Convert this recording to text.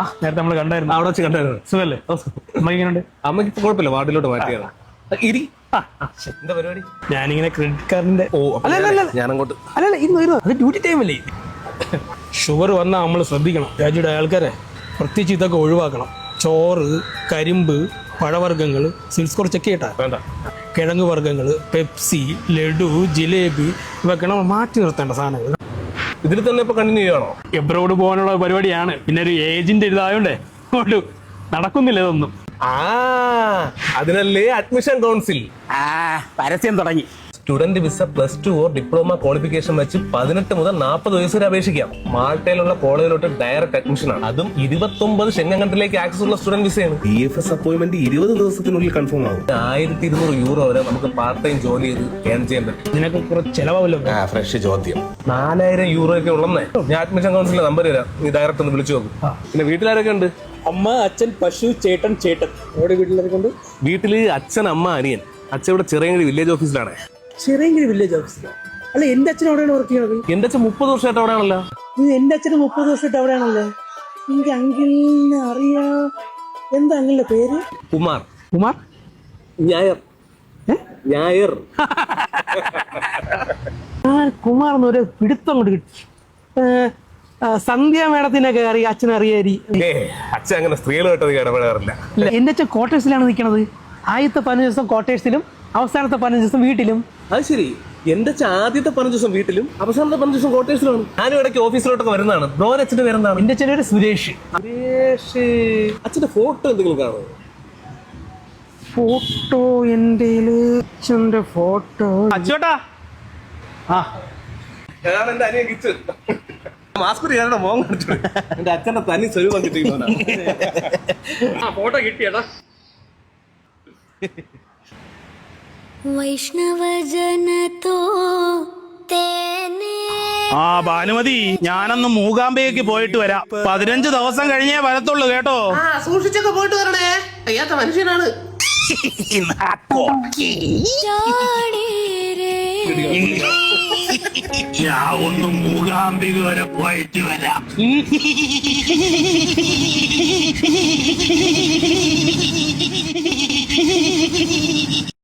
ആ നേരത്തെ നമ്മൾ കണ്ടായിരുന്നു, അവിടെ വെച്ച് കണ്ടായിരുന്നു. സുഖല്ലേ? അമ്മ ഇങ്ങനെയുണ്ട്? അമ്മയ്ക്ക് ഇപ്പൊ കുഴപ്പമില്ല, വാർഡിലോട്ട് മാറ്റിയാണ്. ഇരി. എന്താ പരിപാടി? ഞാനിങ്ങനെ ക്രെഡിറ്റ് കാർഡിന്റെ ഞാനങ്ങോട്ട് അല്ലല്ല ഇന്ന് അത് ഡ്യൂട്ടി ടൈം അല്ലേ. ഷുഗർ വന്നാൽ നമ്മൾ ശ്രദ്ധിക്കണം. രാജ്യയുടെ ആൾക്കാരെ പ്രത്യേകിച്ച് ഇതൊക്കെ ഒഴിവാക്കണം. ചോറ്, കരിമ്പ്, പഴവർഗ്ഗങ്ങൾ, സിൽസ് സ്കോർ ചെക്ക് ചെയ്യട്ടാ വേണ്ട. കിഴങ്ങ് വർഗ്ഗങ്ങൾ, പെപ്സി, ലഡു, ജിലേബി ഇതൊക്കെ നമ്മൾ മാറ്റി നിർത്തേണ്ട സാധനങ്ങൾ. ഇതിൽ തന്നെ ഇപ്പൊ കണ്ടിന്യൂ ചെയ്യണോ? എബ്രോഡ് പോകാനുള്ള പരിപാടിയാണ്. പിന്നെ ഒരു ഏജിന്റെ ഇതായോണ്ടേ അങ്ങോട്ട് നടക്കുന്നില്ല ഇതൊന്നും. അതിനല്ലേ അഡ്മിഷൻ കൗൺസിൽ പരസ്യം തുടങ്ങി. Student visa +2 or diploma qualification വെച്ച് 18 മുതൽ 40 വയസ്സ് വരെ അപേക്ഷിക്കാം. മാൾട്ടയിലുള്ള കോളേജിലോട്ട് ഡയറക്റ്റ് അഡ്മിഷൻ ആണ്. അതും 29 ഷെങ്കൻ കൺട്രിയിലേക്ക് ആക്സസ് ഉള്ള സ്റ്റുഡന്റ് വിസയാണ്. DFS അപ്പോയിന്റ്മെന്റ് 20 ദിവസത്തിനുള്ളിൽ കൺഫേം ആവും. 1200 യൂറോ വരെ നമുക്ക് പാർട്ട് ടൈം ജോലി ചെയ്ത് ഏൺ ചെയ്യാൻ പറ്റും. ഇതിനൊക്കെ കുറച്ച് ചെലവാമല്ലോ. ഫ്രഷ് ചോദ്യം. 4000 യൂറോ ഒക്കെ ഉള്ളന്നേ. ഞാൻ അഡ്മിഷൻ കൗൺസിലിന്റെ നമ്പർ തരാം, നീ ഡയറക്റ്റ് ഒന്ന് വിളിച്ചു നോക്കും. പിന്നെ വീട്ടിലാരൊക്കെ ഉണ്ട്? അമ്മ, അച്ഛൻ, പശു, ചേട്ടൻ. അവിടെ വീട്ടിലാരൊക്കെ ഉണ്ട്? വീട്ടില് അച്ഛൻ, അമ്മ, അനിയൻ. അച്ഛൻ ഇവിടെ ചെറിയങ്ങി വില്ലേജ് ഓഫീസിലാണ്. ചെറിയ വില്ലേജ് ഓഫീസിലാണ്? അല്ല, എന്റെ അച്ഛൻ അവിടെയാണ് വർക്ക് ചെയ്യുന്നത്. എന്റെ അച്ഛൻ 30 വർഷമായിട്ട് അവിടെയാണല്ലോ. എന്റെ അച്ഛന് 30 വർഷമായിട്ട് അവിടെയാണല്ലോ. എനിക്ക് അങ്കിളിനെ അറിയാം. എന്താ അങ്കിളിന്റെ പേര്? കുമാർ. കുമാർ ഞായർ. ഞായർ. കുമാർ എന്നൊരു പിടുത്തം കൊണ്ട് കിട്ടി. സന്ധ്യ മേഡത്തിനൊക്കെ അറിയാം, അച്ഛനെ അറിയാരി. അച്ഛൻ അങ്ങനെ സ്ത്രീകളുമായിട്ട് ഇടപെടാറില്ല. എന്റെ അച്ഛൻ ക്വാർട്ടേഴ്സിലാണ് നിൽക്കുന്നത്. ആദ്യത്തെ 15 ദിവസം ക്വാർട്ടേഴ്സിലും അവസാനത്തെ 15 ദിവസം വീട്ടിലും. അത് ശരി. എന്റെ അച്ഛൻ ആദ്യത്തെ 15 ദിവസം വീട്ടിലും അവസാനത്തെ 15 ദിവസം കോട്ടേഴ്സിലാണ്. ഞാനും ഇടയ്ക്ക് ഓഫീസിലോട്ടൊക്കെ വരുന്നതാണ്. ബ്രോ അച്ഛന്റെ പേരെന്താണ്? എന്റെ അച്ഛൻ്റെ പേര് സുരേഷ്. അച്ഛന്റെ ഫോട്ടോ എന്തെങ്കിലും കാണോ? ഫോട്ടോ എന്റെ അച്ഛന്റെ ഫോട്ടോ. അച്ചോട്ടാ. എന്റെ അനിയൻ കിച്ച് മാസ്ക് ഞാനോട് മോൻ കാണിച്ചു. എന്റെ അച്ഛന്റെ തനി സ്വരൂപം കിട്ടിയിരിക്കുന്നവനാണ്. ഫോട്ടോ കിട്ടിയടാ. വൈഷ്ണവജന തോ തേനേ. ഭാനുമതി, ഞാനൊന്ന് മൂകാംബികയ്ക്ക് പോയിട്ട് വരാം. 15 ദിവസം കഴിഞ്ഞേ വരത്തുള്ളൂ കേട്ടോ. സൂക്ഷിച്ചൊക്കെ പോയിട്ട് വരണേ, അയ്യാത്ത മനുഷ്യനാണ്. ഞാൻ ഒന്ന് മൂകാംബിക വരെ പോയിട്ട് വരാം.